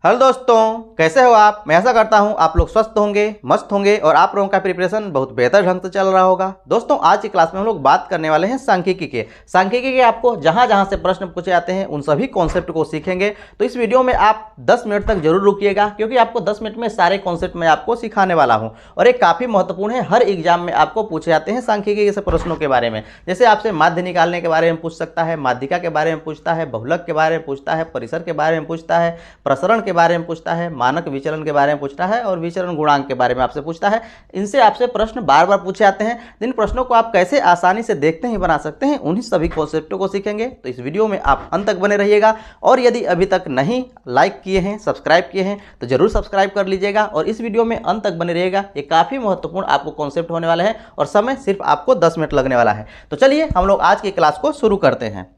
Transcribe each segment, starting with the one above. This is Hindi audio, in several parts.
हेलो दोस्तों, कैसे हो आप। मैं ऐसा करता हूं आप लोग स्वस्थ होंगे, मस्त होंगे और आप लोगों का प्रिपरेशन बहुत बेहतर ढंग से चल रहा होगा। दोस्तों, आज की क्लास में हम लोग बात करने वाले हैं सांख्यिकी के। सांख्यिकी के आपको जहां जहां से प्रश्न पूछे जाते हैं उन सभी कॉन्सेप्ट को सीखेंगे। तो इस वीडियो में आप 10 मिनट तक जरूर रुकिएगा, क्योंकि आपको 10 मिनट में सारे कॉन्सेप्ट मैं आपको सिखाने वाला हूँ और एक काफ़ी महत्वपूर्ण है। हर एग्जाम में आपको पूछे जाते हैं सांख्यिकी के प्रश्नों के बारे में। जैसे आपसे माध्य निकालने के बारे में पूछ सकता है, माध्यिका के बारे में पूछता है, बहुलक के बारे में पूछता है, परिसर के बारे में पूछता है, प्रसरण के बारे में पूछता है, मानक विचलन के बारे में पूछता है और विचलन गुणांक के बारे में आपसे पूछता है। इनसे आपसे प्रश्न बार बार पूछे जाते हैं। इन प्रश्नों को आप कैसे आसानी से देखते ही बना सकते हैं, उन्हीं सभी कॉन्सेप्टों को सीखेंगे। तो इस वीडियो में आप अंत तक बने रहिएगा और यदि अभी तक नहीं लाइक किए हैं, सब्सक्राइब किए हैं तो जरूर सब्सक्राइब कर लीजिएगा और इस वीडियो में अंत तक बने रहिएगा। ये काफ़ी महत्वपूर्ण आपको कॉन्सेप्ट होने वाला है और समय सिर्फ आपको 10 मिनट लगने वाला है। तो चलिए हम लोग आज की क्लास को शुरू करते हैं।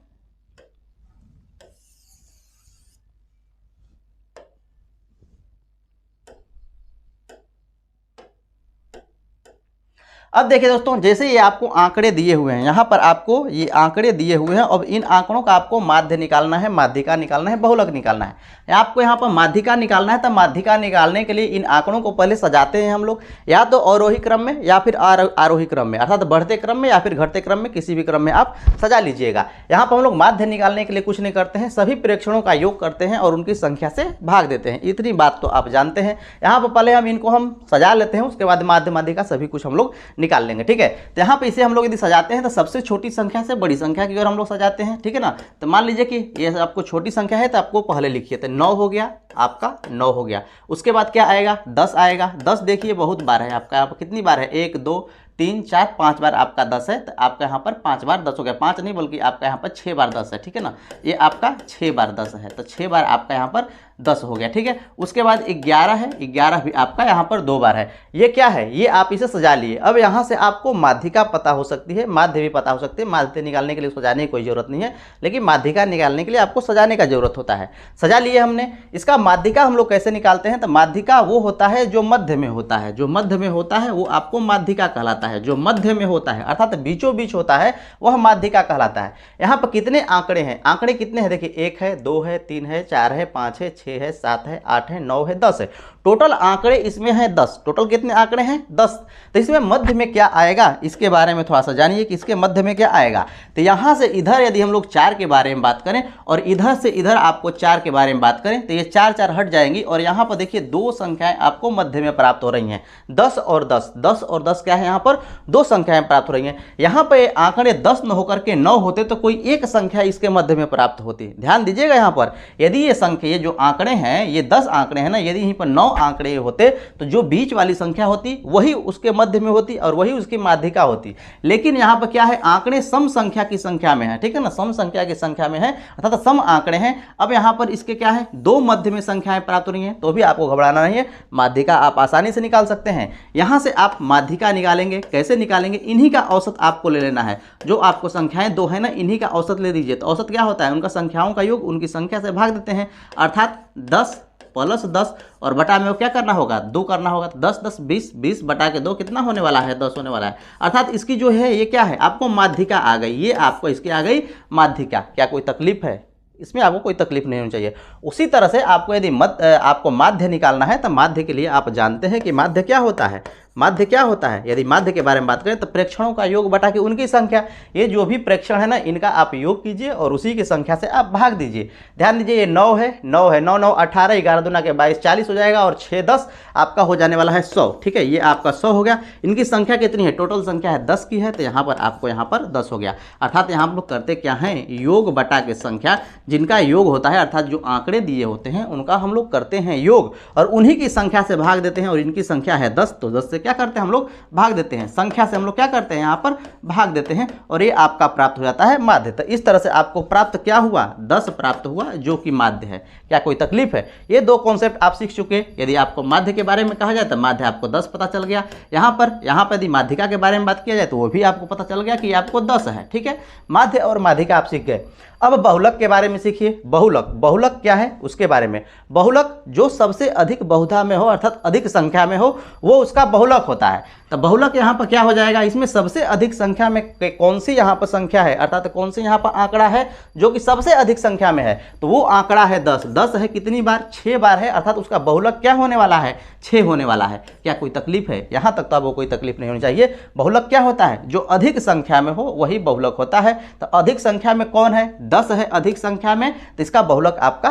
अब देखिए दोस्तों, जैसे ये आपको आंकड़े दिए हुए हैं, यहाँ पर आपको ये आंकड़े दिए हुए हैं। अब इन आंकड़ों का आपको माध्य निकालना है, माध्यिका निकालना है, बहुलक निकालना है। आपको यहाँ पर माध्यिका निकालना है। तो माध्यिका निकालने के लिए इन आंकड़ों को पहले सजाते हैं हम लोग, या तो अवरोही क्रम में या फिर आरोही क्रम में, अर्थात बढ़ते क्रम में या फिर घटते क्रम में, किसी भी क्रम में आप सजा लीजिएगा। यहाँ पर हम लोग माध्य निकालने के लिए कुछ नहीं करते हैं, सभी प्रेक्षणों का योग करते हैं और उनकी संख्या से भाग देते हैं। इतनी बात तो आप जानते हैं। यहाँ पर पहले हम इनको सजा लेते हैं, उसके बाद माध्य माध्यिका सभी कुछ हम लोग निकाल लेंगे। ठीक है, तो यहाँ पे इसे हम लोग यदि सजाते हैं तो सबसे छोटी संख्या से बड़ी संख्या की ओर हम लोग सजाते हैं। ठीक है ना। तो मान लीजिए कि ये आपको छोटी संख्या है तो आपको पहले लिखिए, तो 9 हो गया, आपका 9 हो गया। उसके बाद क्या आएगा, 10 आएगा। 10 देखिए बहुत बार है आपका, यहाँ पर कितनी बार है, 1 2 3 4 5 बार आपका 10 है। तो आपका यहाँ पर 5 बार 10 हो गया। 5 नहीं बल्कि आपका यहाँ पर 6 बार 10 है। ठीक है ना, ये आपका 6 बार 10 है, तो 6 बार आपका यहाँ पर 10 हो गया। ठीक है, उसके बाद 11 है, 11 भी आपका यहाँ पर 2 बार है। ये क्या है, ये आप इसे सजा लिए। अब यहाँ से आपको माध्यिका पता हो सकती है, माध्य भी पता हो सकती है। माध्य निकालने के लिए सजाने की कोई जरूरत नहीं है, लेकिन माध्यिका निकालने के लिए आपको सजाने का जरूरत होता है। सजा लिए हमने। इसका माध्यिका हम लोग कैसे निकालते हैं, तो माध्यिका वो होता है जो मध्य में होता है। जो मध्य में होता है वो आपको माध्यिका कहलाता है। जो मध्य में होता है अर्थात बीचों बीच होता है वह माध्यिका कहलाता है। यहाँ पर कितने आंकड़े हैं, आंकड़े कितने हैं देखिए, 1 है, 2 है, 3 है, 4 है, 5 है, 6 है, 7 है, 8 है, 9 है, 10 है। टोटल आंकड़े इसमें हैं 10। टोटल कितने आंकड़े हैं, 10। तो इसमें मध्य में क्या आएगा, इसके बारे में थोड़ा सा जानिए कि इसके मध्य में क्या आएगा। तो यहाँ से इधर यदि हम लोग 4 के बारे में बात करें और इधर से इधर आपको 4 के बारे में बात करें, तो ये 4 4 हट जाएंगी और यहाँ पर देखिए 2 संख्याएं आपको मध्य में प्राप्त हो रही हैं, 10 और 10। 10 और 10 क्या है, यहाँ पर 2 संख्याएं प्राप्त हो रही हैं। यहाँ पर आंकड़े 10 न होकर के 9 होते तो कोई एक संख्या इसके मध्य में प्राप्त होती। ध्यान दीजिएगा, यहाँ पर यदि ये संख्या, ये जो आंकड़े हैं, ये 10 आंकड़े हैं ना, यदि यहीं पर 9 आंकड़े होते तो जो बीच वाली संख्या होती वही उसके मध्य में होती और वही उसकी माध्यिका होती। लेकिन यहाँ पर क्या है, आंकड़े सम संख्या की संख्या में है। ठीक है ना, सम संख्या की संख्या में है अर्थात सम आंकड़े हैं। अब यहाँ पर इसके क्या है, 2 मध्य में संख्याएं प्राप्त हो रही हैं, तो भी आपको घबराना नहीं है, माध्यिका आप आसानी से निकाल सकते हैं। यहाँ से आप माध्यिका निकालेंगे, कैसे निकालेंगे, इन्हीं का औसत आपको ले लेना है। जो आपको संख्याएं 2 है ना, इन्हीं का औसत ले लीजिए। तो औसत क्या होता है, उनका संख्याओं का योग उनकी संख्या से भाग देते हैं, अर्थात 10 प्लस 10 और बटा में वो क्या करना होगा, 2 करना होगा। तो 10 10 20, 20 बटा के 2 कितना होने वाला है, 10 होने वाला है। अर्थात इसकी जो है ये क्या है, आपको माध्यिका आ गई। ये आपको इसकी आ गई माध्यिका। क्या कोई तकलीफ है इसमें, आपको कोई तकलीफ नहीं होनी चाहिए। उसी तरह से आपको यदि आपको माध्य निकालना है तो माध्य के लिए आप जानते हैं कि माध्य क्या होता है। माध्य क्या होता है, यदि माध्य के बारे में बात करें तो प्रेक्षणों का योग बटा के उनकी संख्या। ये जो भी प्रेक्षण है ना, इनका आप योग कीजिए और उसी की संख्या से आप भाग दीजिए। ध्यान दीजिए, ये 9 है, 9 है, 9 9 18, 11 दूना के 22, 40 हो जाएगा और 6 10 आपका हो जाने वाला है 100। ठीक है, ये आपका 100 हो गया। इनकी संख्या कितनी है, टोटल संख्या है 10 की है, तो यहाँ पर आपको यहाँ पर 10 हो गया। अर्थात यहाँ हम लोग करते क्या हैं, योग बटा के संख्या, जिनका योग होता है अर्थात जो आंकड़े दिए होते हैं उनका हम लोग करते हैं योग और उन्हीं की संख्या से भाग देते हैं। और इनकी संख्या है 10, तो 10 से क्या करते हैं हम लोग, भाग देते हैं। संख्या से हम लोग क्या करते हैं, यहाँ पर भाग देते हैं और ये आपका प्राप्त हो जाता है माध्य। तो इस तरह से आपको प्राप्त क्या हुआ, 10 प्राप्त हुआ जो कि माध्य है। क्या कोई तकलीफ है, ये 2 कॉन्सेप्ट आप सीख चुके। यदि आपको माध्य के बारे में कहा जाए तो माध्य आपको 10 पता चल गया। यहाँ पर यदि माध्यिका के बारे में बात किया जाए तो वो भी आपको पता चल गया कि आपको 10 है। ठीक है, माध्य और माध्यिका आप सीख गए। अब बहुलक के बारे में सीखिए। बहुलक, बहुलक क्या है उसके बारे में। बहुलक जो सबसे अधिक बहुधा में हो अर्थात अधिक संख्या में हो वो उसका बहुलक होता है। तो बहुलक यहाँ पर क्या हो जाएगा, इसमें सबसे अधिक संख्या में कौन सी यहाँ पर संख्या है अर्थात कौन सी यहाँ पर आंकड़ा है जो कि सबसे अधिक संख्या में है, तो वो आंकड़ा है 10। 10 है कितनी बार, 6 बार है, अर्थात उसका बहुलक क्या होने वाला है, 6 होने वाला है। क्या कोई तकलीफ है, यहाँ तक तो आपको कोई तकलीफ नहीं होनी चाहिए। बहुलक क्या होता है, जो अधिक संख्या में हो वही बहुलक होता है। तो अधिक संख्या में कौन है, 10 है अधिक संख्या में, तो इसका बहुलक आपका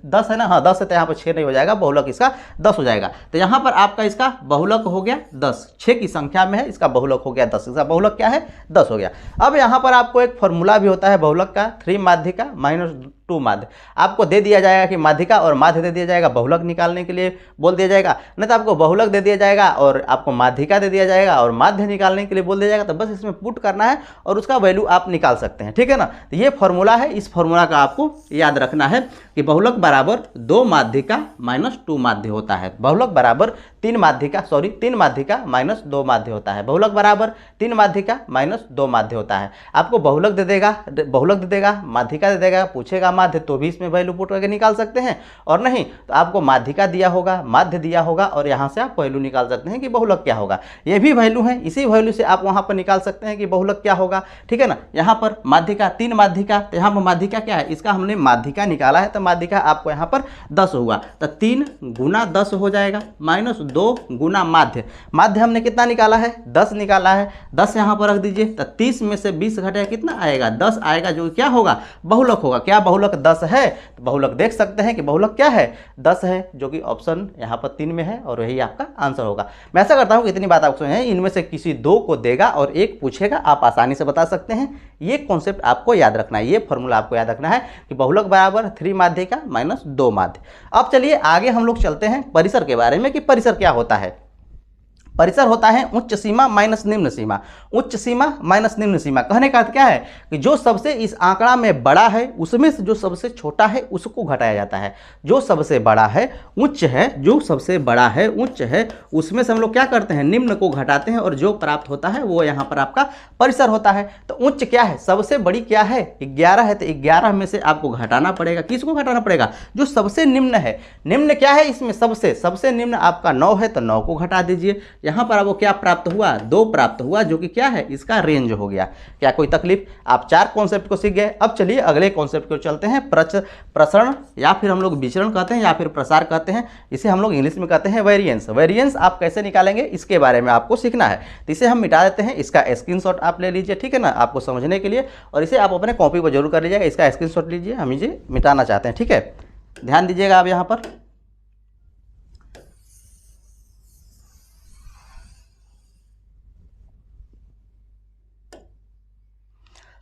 10 है ना, हाँ 10 है, तो यहाँ पर 6 नहीं हो जाएगा, बहुलक इसका 10 हो जाएगा। तो यहाँ पर आपका इसका बहुलक हो गया 10, 6 की संख्या में है, इसका बहुलक हो गया 10, इसका बहुलक क्या है 10 हो गया। अब यहाँ पर आपको एक फॉर्मूला भी होता है बहुलक का, 3 माध्यिका -2 माध्य। आपको दे दिया जाएगा कि माध्यिका और माध्य दे दिया जाएगा, बहुलक निकालने के लिए बोल दिया जाएगा, नहीं तो आपको बहुलक दे दिया जाएगा और आपको माध्यिका दे दिया जाएगा और माध्य निकालने के लिए बोल दिया जाएगा। तो बस इसमें पुट करना है और उसका वैल्यू आप निकाल सकते हैं, ठीक है ना। तो ये फॉर्मूला है, इस फॉर्मूला का आपको याद रखना है कि बहुलक बराबर 2 माध्यिका -2 माध्य होता है। बहुलक बराबर 3 माध्यिका -2 माध्य होता है। बहुलक बराबर 3 माध्यिका -2 माध्य होता है। आपको बहुलक दे देगा, माध्यिका दे देगा, पूछेगा माध्य, तो भी इसमें वैल्यू पुट करके निकाल सकते हैं, और नहीं तो आपको माध्यिका दिया होगा, माध्य दिया होगा और यहाँ से आप वैल्यू निकाल सकते हैं कि बहुलक क्या होगा। ये भी वैल्यू है, इसी वैल्यू से आप वहाँ पर निकाल सकते हैं कि बहुलक क्या होगा, ठीक है ना। यहाँ पर माध्यिका 3 माध्यिका, तो यहाँ पर माध्यिका क्या है, इसका हमने माध्यिका निकाला है, तो माध्यिका आपको यहाँ पर 10 हुआ, तो 3 गुना 10 हो जाएगा, -2 गुना माध्य। माध्य हमने कितना निकाला है, 10 निकाला है, 10 यहाँ पर रख दीजिए, तो 30 में से 20 घटेगा कितना आएगा, 10 आएगा, जो क्या होगा बहुलक होगा। क्या बहुलक 10 है, तो बहुलक देख सकते हैं कि बहुलक क्या है 10 है, जो कि ऑप्शन यहाँ पर 3 में है और यही आपका आंसर होगा। मैं ऐसा करता हूँ कि इतनी बात आपको समझ है, इनमें से किसी 2 को देगा और 1 पूछेगा, आप आसानी से बता सकते हैं। ये कॉन्सेप्ट आपको याद रखना है, ये फॉर्मूला आपको याद रखना है कि बहुलक बराबर 3 माध्यिका -2 माध्य। अब चलिए आगे हम लोग चलते हैं परिसर के बारे में कि परिसर क्या होता है। परिसर होता है उच्च सीमा माइनस निम्न सीमा। उच्च सीमा माइनस निम्न सीमा कहने का अर्थ क्या है कि जो सबसे इस आंकड़ा में बड़ा है उसमें से जो सबसे छोटा है उसको घटाया जाता है। जो सबसे बड़ा है उच्च है, जो सबसे बड़ा है उच्च है, उसमें से हम लोग क्या करते हैं निम्न को घटाते हैं और जो प्राप्त होता है वो यहाँ पर आपका परिसर होता है। तो उच्च क्या है, सबसे बड़ी क्या है 11 है, तो 11 में से आपको घटाना पड़ेगा, किसको घटाना पड़ेगा, जो सबसे निम्न है। निम्न क्या है इसमें, सबसे निम्न आपका 9 है, तो 9 को घटा दीजिए। यहाँ पर आपको क्या प्राप्त हुआ, 2 प्राप्त हुआ, जो कि क्या है इसका रेंज हो गया। क्या कोई तकलीफ, आप 4 कॉन्सेप्ट को सीख गए। अब चलिए अगले कॉन्सेप्ट को चलते हैं। प्रसरण या फिर हम लोग विचरण कहते हैं या फिर प्रसार कहते हैं, इसे हम लोग इंग्लिश में कहते हैं वेरिएंस। वेरिएंस आप कैसे निकालेंगे इसके बारे में आपको सीखना है, तो इसे हम मिटा देते हैं। इसका स्क्रीनशॉट आप ले लीजिए, ठीक है ना, आपको समझने के लिए, और इसे आप अपने कॉपी पर जरूर कर लीजिएगा। इसका स्क्रीनशॉट लीजिए, हम इसे मिटाना चाहते हैं, ठीक है, ध्यान दीजिएगा आप यहाँ पर।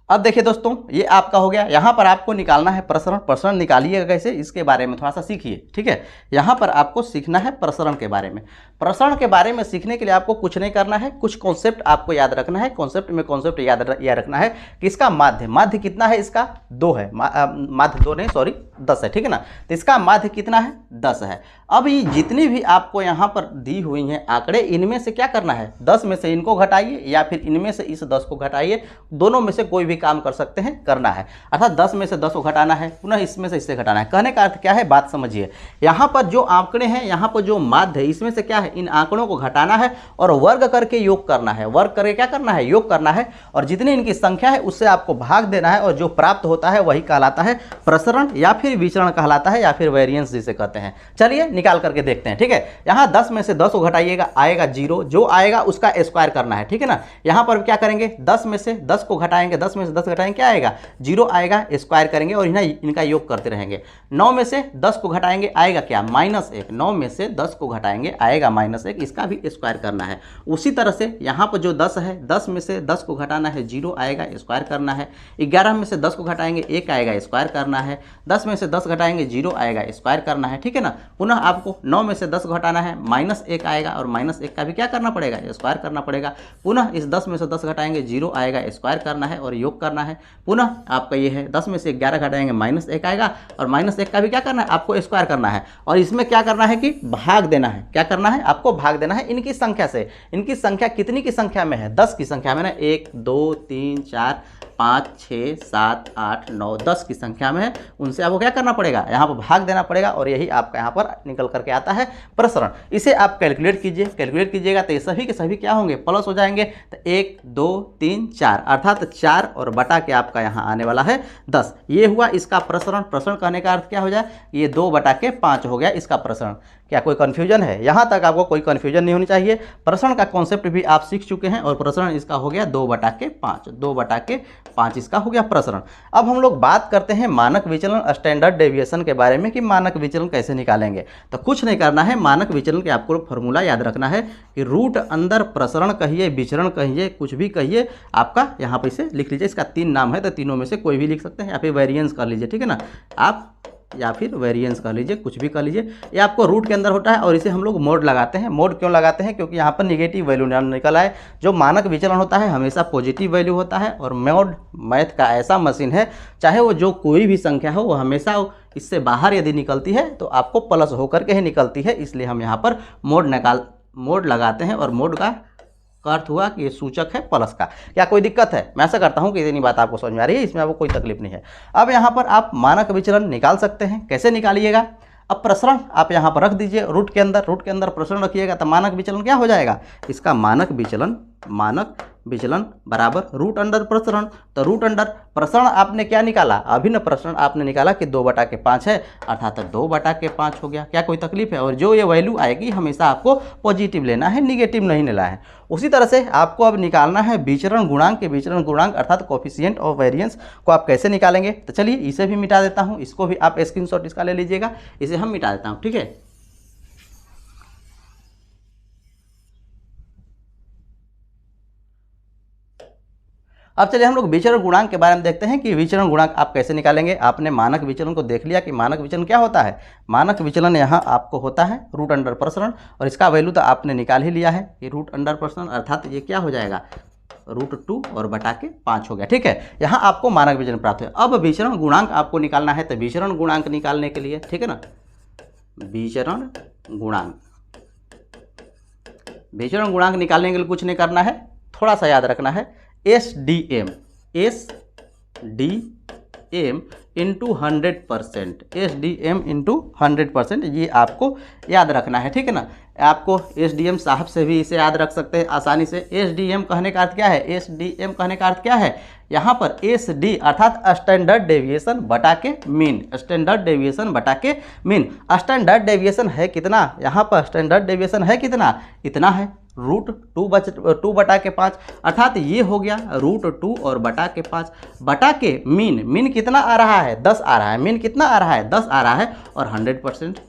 अब देखिए दोस्तों, ये आपका हो गया। यहाँ पर आपको निकालना है प्रसरण। प्रसरण निकालिएगा कैसे, इसके बारे में थोड़ा सा सीखिए, ठीक है। यहाँ पर आपको सीखना है प्रसरण के बारे में। प्रसरण के बारे में सीखने के लिए आपको कुछ नहीं करना है, कुछ कॉन्सेप्ट आपको याद रखना है। कॉन्सेप्ट याद रखना है कि इसका माध्य कितना है, इसका 2 है, माध्य 2 नहीं सॉरी 10 है, ठीक है ना। तो इसका माध्य कितना है 10 है। अब ये जितनी भी आपको यहाँ पर दी हुई हैं आंकड़े, इनमें से क्या करना है, 10 में से इनको घटाइए या फिर इनमें से इस 10 को घटाइए, दोनों में से कोई भी काम कर सकते हैं, करना है। अर्थात 10 में से 10 को घटाना है, पुनः इसमें से इससे घटाना है। कहने का अर्थ क्या है, बात समझिए। यहाँ पर जो आंकड़े हैं, यहाँ पर जो माध्य है, इसमें से क्या है, इन आंकड़ों को घटाना है और वर्ग करके योग करना है। वर्ग करके क्या करना है, योग करना है, और जितनी इनकी संख्या है उससे आपको भाग देना है, और जो प्राप्त होता है वही कहलाता है प्रसरण या फिर विचरण कहलाता है, या फिर वेरिएंस जिसे कहते हैं। चलिए निकाल करके देखते हैं, ठीक है। यहाँ 10 में से 10 को घटाइएगा, आएगा 0, जो आएगा उसका स्क्वायर करना है, ठीक है ना। यहाँ पर क्या करेंगे, 10 में से 10 को घटाएंगे, 10 में से 10 घटाएंगे, क्या आएगा 0 आएगा, स्क्वायर करेंगे और इनका योग करते रहेंगे। 9 में से 10 को घटाएंगे, आएगा क्या -1। 9 में से 10 को घटाएंगे, आएगा -1, इसका भी स्क्वायर करना है। उसी तरह से यहाँ पर जो 10 है, 10 में से 10 को घटाना है, 0 आएगा, स्क्वायर करना है। 11 में से 10 को घटाएंगे, 1 आएगा, स्क्वायर करना है। 10 में से 10 घटाएंगे, 0 आएगा, स्क्वायर करना है, ठीक है ना। पुनः आपको 9 में से 10 घटाना है, -1 आएगा और -1 का भी क्या करना पड़ेगा, स्क्वायर करना पड़ेगा। पुनः इस 10 में से 10 घटाएंगे, 0 आएगा, स्क्वायर करना है और योग करना है। पुनः आपका ये है 10 में से 11 घटाएंगे, -1 आएगा और -1 का भी क्या करना है, आपको स्क्वायर करना है। और इसमें क्या करना है कि भाग देना है। क्या करना है, आपको भाग देना है इनकी संख्या से। इनकी संख्या कितनी की संख्या में है, 10 की संख्या में ना, 1 2 3 4 5, 6, 7, 8, 9, 10 की संख्या में है, उनसे आपको क्या करना पड़ेगा, यहाँ पर भाग देना पड़ेगा और यही आपका यहाँ पर निकल करके आता है प्रसरण। इसे आप कैलकुलेट कीजिए, कैलकुलेट कीजिएगा तो ये सभी के सभी क्या होंगे, प्लस हो जाएंगे। तो 1, 2, 3, 4 अर्थात 4 और बटा के आपका यहाँ आने वाला है 10। ये हुआ इसका प्रसरण। प्रसरण कहने का अर्थ क्या हो जाए, ये 2/5 हो गया इसका प्रसरण। क्या कोई कन्फ्यूजन है? यहाँ तक आपको कोई कन्फ्यूजन नहीं होनी चाहिए। प्रसरण का कॉन्सेप्ट भी आप सीख चुके हैं और प्रसरण इसका हो गया 2/5, 2/5 इसका हो गया प्रसरण। अब हम लोग बात करते हैं मानक विचलन, स्टैंडर्ड डेविएशन के बारे में कि मानक विचलन कैसे निकालेंगे। तो कुछ नहीं करना है, मानक विचलन के आपको फॉर्मूला याद रखना है कि रूट अंदर प्रसरण कहिए, विचरण कहिए, कुछ भी कहिए, आपका यहाँ पर इसे लिख लीजिए। इसका 3 नाम है तो तीनों में से कोई भी लिख सकते हैं, या फिर वेरिएंस कर लीजिए, ठीक है ना, आप या फिर वेरिएंस कर लीजिए, कुछ भी कर लीजिए। ये आपको रूट के अंदर होता है और इसे हम लोग मोड लगाते हैं। मोड क्यों लगाते हैं? क्योंकि यहाँ पर निगेटिव वैल्यू निकल आए। जो मानक विचलन होता है हमेशा पॉजिटिव वैल्यू होता है और मोड मैथ का ऐसा मशीन है, चाहे वो जो कोई भी संख्या हो वो हमेशा इससे बाहर यदि निकलती है तो आपको प्लस होकर के ही निकलती है। इसलिए हम यहाँ पर मोड लगाते हैं और मोड का अर्थ हुआ कि ये सूचक है प्लस का। क्या कोई दिक्कत है? मैं ऐसा करता हूँ कि इतनी बात आपको समझ में आ रही है, इसमें आपको कोई तकलीफ नहीं है। अब यहाँ पर आप मानक विचलन निकाल सकते हैं। कैसे निकालिएगा? अब प्रसरण आप यहाँ पर रख दीजिए रूट के अंदर प्रसरण रखिएगा तो मानक विचलन क्या हो जाएगा, इसका मानक विचलन बराबर रूट अंडर प्रसरण। तो रूट अंडर प्रसरण आपने क्या निकाला, अभिन्न प्रसरण आपने निकाला कि 2/5 है, अर्थात 2/5 हो गया। क्या कोई तकलीफ है? और जो ये वैल्यू आएगी हमेशा आपको पॉजिटिव लेना है, निगेटिव नहीं लेना है। उसी तरह से आपको अब निकालना है विचरण गुणांक के विचरण गुणांक अर्थात कोफिशिएंट ऑफ वेरिएंस को आप कैसे निकालेंगे। तो चलिए इसे भी मिटा देता हूँ, इसको भी आप स्क्रीनशॉट इसका ले लीजिएगा, इसे हम मिटा देता हूँ, ठीक है। अब चलिए हम लोग विचरण गुणांक के बारे में देखते हैं कि विचरण गुणांक आप कैसे निकालेंगे। आपने मानक विचलन को देख लिया कि मानक विचलन क्या होता है। मानक विचलन यहाँ आपको होता है रूट अंडर प्रसरण और इसका वैल्यू तो आपने निकाल ही लिया है कि रूट अंडर प्रसरण अर्थात ये क्या हो जाएगा, √2 और बटा के 5 हो गया, ठीक है। यहाँ आपको मानक विचलन प्राप्त हुआ। अब विचरण गुणांक आपको निकालना है। तो विचरण गुणांक निकालने के लिए, ठीक है ना, विचरण गुणांक निकालने के लिए कुछ नहीं करना है, थोड़ा सा याद रखना है। SDM इंटू 100%, SDM इंटू 100%, ये आपको याद रखना है, ठीक है ना। आपको SDM साहब से भी इसे याद रख सकते हैं आसानी से। SDM कहने का अर्थ क्या है, SDM कहने का अर्थ क्या है, यहाँ पर SD अर्थात स्टैंडर्ड डेविएशन बटा के मीन, स्टैंडर्ड डेविएशन बटा के मीन। स्टैंडर्ड डेविएशन है कितना, यहाँ पर स्टैंडर्ड डेविएशन है कितना, इतना है √2/5 अर्थात ये हो गया √2 और बटा के 5 बटा के मीन कितना आ रहा है, 10 आ रहा है। मीन कितना आ रहा है, 10 आ रहा है और 100%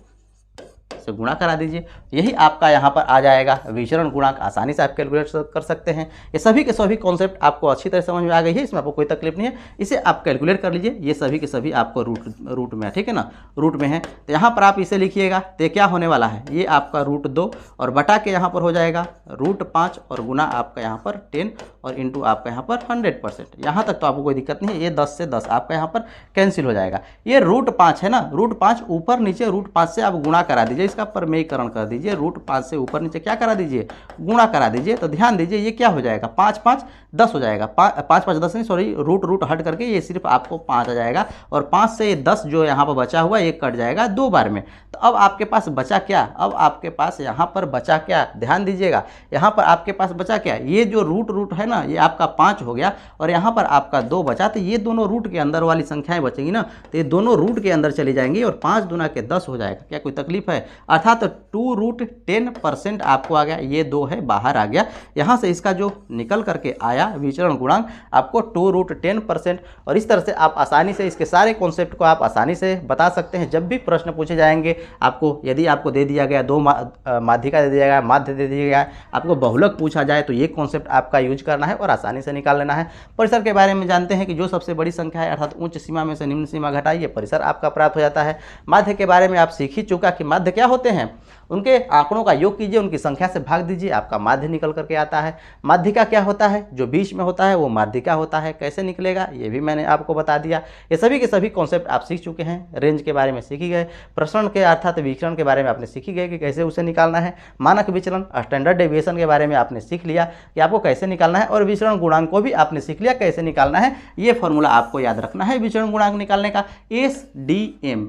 से गुणा करा दीजिए, यही आपका यहाँ पर आ जाएगा विचरण गुणांक। आसानी से आप कैलकुलेट कर सकते हैं। ये सभी के सभी कॉन्सेप्ट आपको अच्छी तरह समझ में आ गई है, इसमें आपको कोई तकलीफ नहीं है। इसे आप कैलकुलेट कर लीजिए, ये सभी के सभी आपको रूट में है, ठीक है ना, रूट में है। तो यहाँ पर आप इसे लिखिएगा तो क्या होने वाला है, ये आपका √2 और बटा के यहाँ पर हो जाएगा √5 और गुना आपका यहाँ पर 10 और इंटू आपका यहाँ पर 100%। यहाँ तक तो आपको कोई दिक्कत नहीं है। ये 10 से 10 आपका यहाँ पर कैंसिल हो जाएगा। ये √5 है ना, √5 ऊपर नीचे √5 से आप गुणा करा दीजिए, इसका परमेयीकरण कर दीजिए। √5 से ऊपर नीचे क्या करा दीजिए, गुणा करा दीजिए। तो ध्यान दीजिए ये क्या हो जाएगा, 5 5 10 हो जाएगा। 5 5 10 नहीं, सॉरी, रूट हट करके ये सिर्फ आपको 5 आ जाएगा और 5 से 10 जो यहाँ पर बचा हुआ ये कट जाएगा 2 बार में। तो अब आपके पास बचा क्या, अब आपके पास यहाँ पर बचा क्या, ध्यान दीजिएगा, यहाँ पर आपके पास बचा क्या, ये जो रूट है ना, ये आपका 5 हो गया और यहाँ पर आपका 2 बचा। तो ये दोनों रूट के अंदर वाली संख्याएं बचेंगी ना, तो ये दोनों रूट के अंदर चली जाएंगी और 5 दूना के 10 हो जाएगा। क्या कोई तकलीफ है, अर्थात 2√10% आपको आ गया। ये 2 है बाहर आ गया, यहाँ से इसका जो निकल करके आया विचरण गुणांक आपको 2√10%। और इस तरह से आप आसानी से इसके सारे कॉन्सेप्ट को आप आसानी से बता सकते हैं। जब भी प्रश्न पूछे जाएंगे आपको, यदि आपको दे दिया गया 2 माध्यिका दे दिया गया, माध्य दे दिया गया, आपको बहुलक पूछा जाए तो ये कॉन्सेप्ट आपका यूज करना है और आसानी से निकाल लेना है। परिसर के बारे में जानते हैं कि जो सबसे बड़ी संख्या है अर्थात उच्च सीमा में से निम्न सीमा घटाइए, परिसर आपका प्राप्त हो जाता है। माध्य के बारे में आप सीख ही चुका कि माध्य क्या होते हैं, उनके आंकड़ों का योग कीजिए, उनकी संख्या से भाग दीजिए, आपका माध्य निकल करके आता है। माध्यिका क्या होता है, जो बीच में होता है वो माध्यिका होता है। कैसे निकलेगा ये भी मैंने आपको बता दिया। ये सभी के सभी कॉन्सेप्ट आप सीख चुके हैं। रेंज के बारे में सीखी गए, प्रसरण के अर्थात विचरण के बारे में आपने सीखी गए कि कैसे उसे निकालना है, मानक विचलन स्टैंडर्ड डेविएशन के बारे में आपने सीख लिया कि आपको कैसे निकालना है, और विचरण गुणांक को भी आपने सीख लिया कैसे निकालना है। ये फॉर्मूला आपको याद रखना है विचरण गुणांक निकालने का, SDM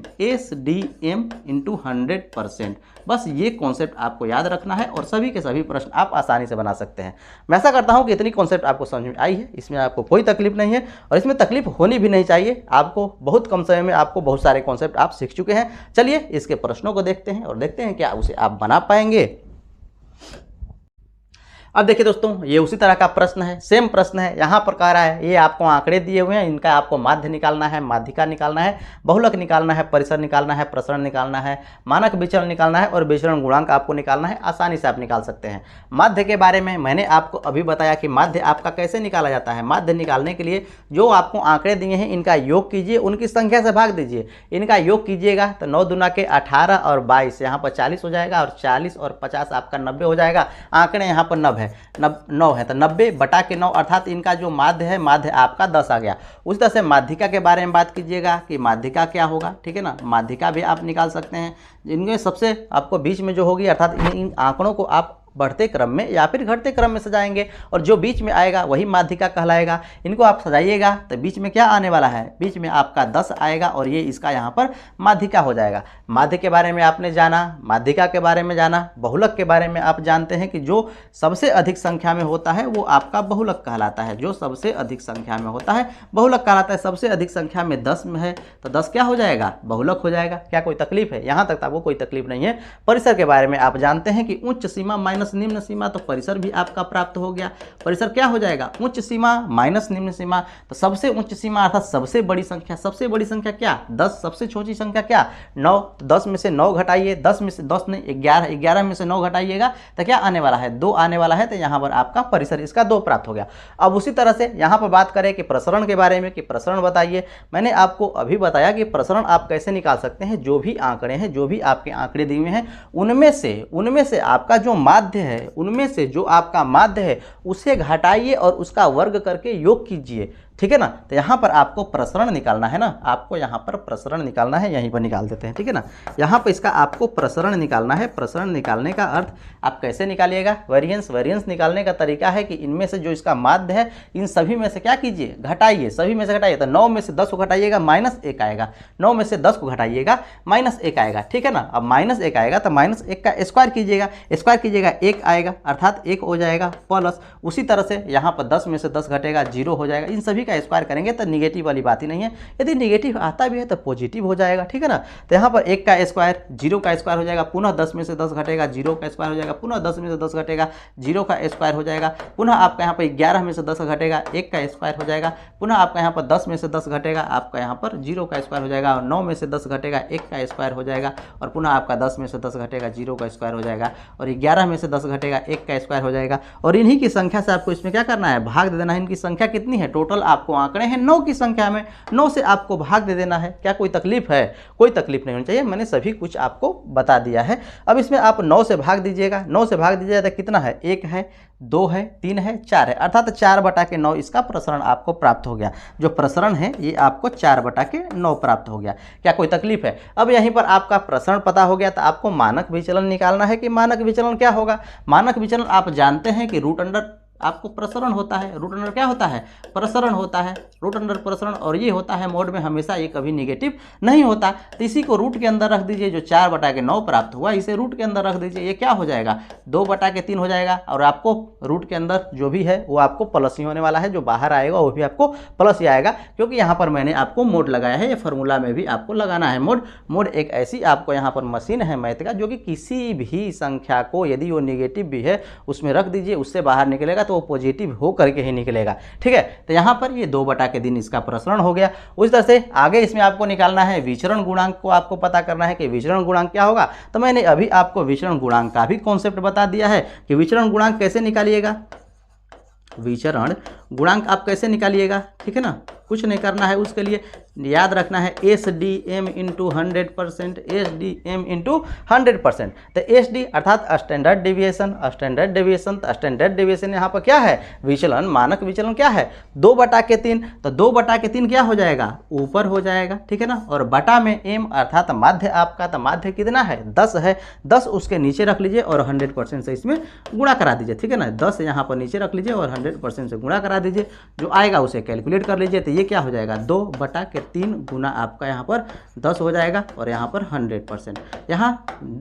इंटू 100%। बस ये कॉन्सेप्ट आपको याद रखना है और सभी के सभी प्रश्न आप आसानी से बना सकते हैं। मैं ऐसा करता हूं कि इतनी कॉन्सेप्ट आपको समझ में आई है, इसमें आपको कोई तकलीफ नहीं है और इसमें तकलीफ होनी भी नहीं चाहिए। आपको बहुत कम समय में आपको बहुत सारे कॉन्सेप्ट आप सीख चुके हैं। चलिए इसके प्रश्नों को देखते हैं और देखते हैं क्या उसे आप बना पाएंगे। अब देखिए दोस्तों, ये उसी तरह का प्रश्न है, सेम प्रश्न है। यहाँ पर कह रहा है ये आपको आंकड़े दिए हुए हैं, इनका आपको माध्य निकालना है, माध्यिका निकालना है, बहुलक निकालना है, परिसर निकालना है, प्रसरण निकालना है, मानक विचरण निकालना है और विचरण गुणांक आपको निकालना है। आसानी से आप निकाल सकते हैं। माध्य के बारे में मैंने आपको अभी बताया कि माध्य आपका कैसे निकाला जाता है। माध्य निकालने के लिए जो आपको आंकड़े दिए हैं इनका योग कीजिए, उनकी संख्या से भाग दीजिए। इनका योग कीजिएगा तो 9 दूना के 18 और 22, यहाँ पर 40 हो जाएगा और 40 और 50 आपका 90 हो जाएगा। आंकड़े यहाँ पर 9 है तो 90 बटा के 9 अर्थात इनका जो माध्य है, माध्य आपका 10 आ गया। उस तरह से माध्यिका के बारे में बात कीजिएगा कि माध्यिका क्या होगा, ठीक है ना। माध्यिका भी आप निकाल सकते हैं, इनमें सबसे आपको बीच में जो होगी अर्थात इन आंकड़ों को आप बढ़ते क्रम में या फिर घटते क्रम में सजाएंगे और जो बीच में आएगा वही माध्यिका कहलाएगा। इनको आप सजाइएगा तो बीच में क्या आने वाला है, बीच में आपका 10 आएगा और ये इसका यहाँ पर माध्यिका हो जाएगा। माध्य के बारे में आपने जाना, माध्यिका के बारे में जाना, बहुलक के बारे में आप जानते हैं कि जो सबसे अधिक संख्या में होता है वो आपका बहुलक कहलाता है। जो सबसे अधिक संख्या में होता है बहुलक कहलाता है। सबसे अधिक संख्या में 10 में है तो 10 क्या हो जाएगा, बहुलक हो जाएगा। क्या कोई तकलीफ है, यहाँ तक आपको कोई तकलीफ नहीं है। परिसर के बारे में आप जानते हैं कि उच्च सीमा माइनस निम्न सीमा, तो परिसर भी आपका प्राप्त हो गया। परिसर क्या हो जाएगा, उच्च सीमा माइनस निम्न सीमा, तो सबसे उच्च सीमा अर्थात सबसे बड़ी संख्या। सबसे बड़ी संख्या क्या, 10। सबसे छोटी संख्या क्या, 9। 10 में से 9 घटाइए, 10 में से 10 नहीं 11, 11 में से 9 घटाइएगा तो क्या आने वाला है, 2 आने वाला है। तो यहाँ पर आपका परिसर इसका 2 प्राप्त हो गया। अब उसी तरह से यहाँ पर बात करें कि प्रसरण के बारे में, कि प्रसरण बताइए। मैंने आपको अभी बताया कि प्रसरण आप कैसे निकाल सकते हैं। जो भी आंकड़े हैं, जो भी आपके आंकड़े दिए हुए हैं, उनमें से आपका जो माध्य है, उनमें से जो आपका माध्य है उसे घटाइए और उसका वर्ग करके योग कीजिए, ठीक है ना। तो यहाँ पर आपको प्रसरण निकालना है ना, आपको यहाँ पर प्रसरण निकालना है, यहीं पर निकाल देते हैं, ठीक है ना। यहाँ पर इसका आपको प्रसरण निकालना है। प्रसरण निकालने का अर्थ आप कैसे निकालिएगा, वेरिएंस निकालने का तरीका है कि इनमें से जो इसका माध्य है इन सभी में से क्या कीजिए, घटाइए, सभी में से घटाइए। तो 9 में से 10 को घटाइएगा -1 आएगा, 9 में से 10 को घटाइएगा -1 आएगा, ठीक है ना। अब -1 आएगा तो -1 का स्क्वायर कीजिएगा, 1 आएगा अर्थात 1 हो जाएगा प्लस। उसी तरह से यहाँ पर 10 में से 10 घटेगा 0 हो जाएगा। इन सभी का स्क्वायर करेंगे तो निगेटिव वाली बात ही नहीं है। यदि निगेटिव आता भी है तो पॉजिटिव हो जाएगा, ठीक है ना। तो यहाँ पर 1 का स्क्वायर 0 का स्क्वायर हो जाएगा, पुनः 10 में से 10 घटेगा 0 का स्क्वायर हो जाएगा, पुनः 10 में से 10 घटेगा 0 का स्क्वायर हो जाएगा, पुनः आपका यहाँ पर 11 में से 10 घटेगा 1 का स्क्वायर हो जाएगा, पुनः आपका यहाँ पर 10 में से 10 घटेगा आपका यहाँ पर 0 का स्क्वायर हो जाएगा, और 9 में से 10 घटेगा 1 का स्क्वायर हो जाएगा, और पुनः आपका 10 में से 10 घटेगा 0 का स्क्वायर हो जाएगा, और 11 में से 10 घटेगा 1 का स्क्वायर हो जाएगा। और इन्हीं की संख्या से आपको इसमें क्या करना है, भाग दे देना है। इनकी संख्या कितनी है, टोटल आपको आंकड़े हैं 9 की संख्या में, 9 से आपको भाग दे देना है। क्या कोई तकलीफ है, कोई तकलीफ नहीं होनी चाहिए, मैंने सभी कुछ आपको बता दिया है। अब इसमें आप 9 से भाग दीजिएगा, 9 से भाग दीजिएगा तो कितना है, 1 है, 2 है, 3 है, 4 है, अर्थात 4/9 इसका प्रसरण आपको प्राप्त हो गया। जो प्रसरण है ये आपको 4/9 प्राप्त हो गया। क्या कोई तकलीफ है। अब यहीं पर आपका प्रसरण पता हो गया तो आपको मानक विचलन निकालना है कि मानक विचलन क्या होगा। मानक विचलन आप जानते हैं कि रूट अंडर आपको प्रसरण होता है, रूट अंडर क्या होता है, प्रसरण होता है, रूट अंडर प्रसरण, और ये होता है मोड में हमेशा, ये कभी निगेटिव नहीं होता। तो इसी को रूट के अंदर रख दीजिए, जो 4/9 प्राप्त हुआ इसे रूट के अंदर रख दीजिए, ये क्या हो जाएगा 2/3 हो जाएगा, और आपको रूट के अंदर जो भी है वो आपको प्लस ही होने वाला है, जो बाहर आएगा वो भी आपको प्लस ही आएगा, क्योंकि यहाँ पर मैंने आपको मोड लगाया है। ये फार्मूला में भी आपको लगाना है मोड एक ऐसी आपको यहाँ पर मशीन है मैथ का, जो कि किसी भी संख्या को यदि वो निगेटिव भी है उसमें रख दीजिए, उससे बाहर निकलेगा तो वो पॉजिटिव हो करके ही निकलेगा, ठीक है। तो यहाँ पर ये 2/3 इसका प्रसरण हो गया। उस तरह से आगे इसमें आपको निकालना है विचरण गुणांक को, आपको पता करना है कि विचरण गुणांक क्या होगा। तो मैंने अभी आपको विचरण गुणांक का भी कॉन्सेप्ट बता दिया है कि विचरण गुणांक कैसे निकालिएगा। विचरण गुणांक आप कैसे निकालिएगा, ठीक है ना, कुछ नहीं करना है उसके लिए। याद रखना है S D M into 100%, S D M into 100%। तो एस डी अर्थात स्टैंडर्ड डेविएशन, स्टैंडर्ड डेविएशन, तो स्टैंडर्ड डेविएशन यहाँ पर क्या है, विचलन, मानक विचलन क्या है 2/3। तो 2/3 क्या हो जाएगा, ऊपर हो जाएगा, ठीक है ना। और बटा में एम अर्थात माध्य आपका, तो माध्य कितना है 10 है, 10 उसके नीचे रख लीजिए और 100% से इसमें गुणा करा दीजिए, ठीक है ना। 10 यहाँ पर नीचे रख लीजिए और 100% से गुणा करा दीजिए, जो आएगा उसे कैलकुलेट कर लीजिए। तो ये क्या हो जाएगा 2/3 गुना आपका यहाँ पर 10 हो जाएगा और यहाँ पर 100%। यहाँ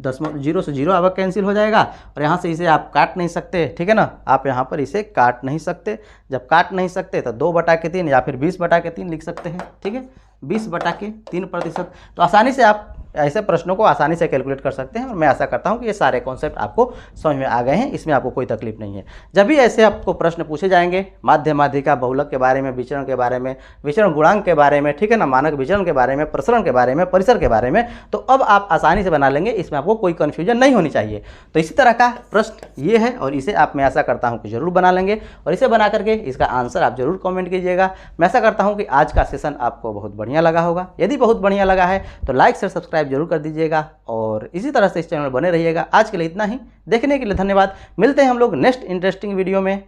0 से 0 आपका कैंसिल हो जाएगा और यहाँ से इसे आप काट नहीं सकते, ठीक है ना। आप यहाँ पर इसे काट नहीं सकते, जब काट नहीं सकते तो 2/3 या फिर 20/3 लिख सकते हैं, ठीक है, 20/3%। तो आसानी से आप ऐसे प्रश्नों को आसानी से कैलकुलेट कर सकते हैं और मैं आशा करता हूं कि ये सारे कॉन्सेप्ट आपको समझ में आ गए हैं, इसमें आपको कोई तकलीफ नहीं है। जब भी ऐसे आपको प्रश्न पूछे जाएंगे माध्य माध्यिका बहुलक के बारे में, विचरण के बारे में, विचरण गुणांक के बारे में, ठीक है ना, मानक विचरण के बारे में, प्रसरण के बारे में, परिसर के बारे में, तो अब आप आसानी से बना लेंगे, इसमें आपको कोई कन्फ्यूजन नहीं होनी चाहिए। तो इसी तरह का प्रश्न ये है और इसे आप मैं आशा करता हूँ कि जरूर बना लेंगे और इसे बना करके इसका आंसर आप जरूर कॉमेंट कीजिएगा। मैं आशा करता हूँ कि आज का सेशन आपको बहुत बढ़िया लगा होगा। यदि बहुत बढ़िया लगा है तो लाइक शेयर सब्सक्राइब जरूर कर दीजिएगा और इसी तरह से इस चैनल में बने रहिएगा। आज के लिए इतना ही, देखने के लिए धन्यवाद। मिलते हैं हम लोग नेक्स्ट इंटरेस्टिंग वीडियो में।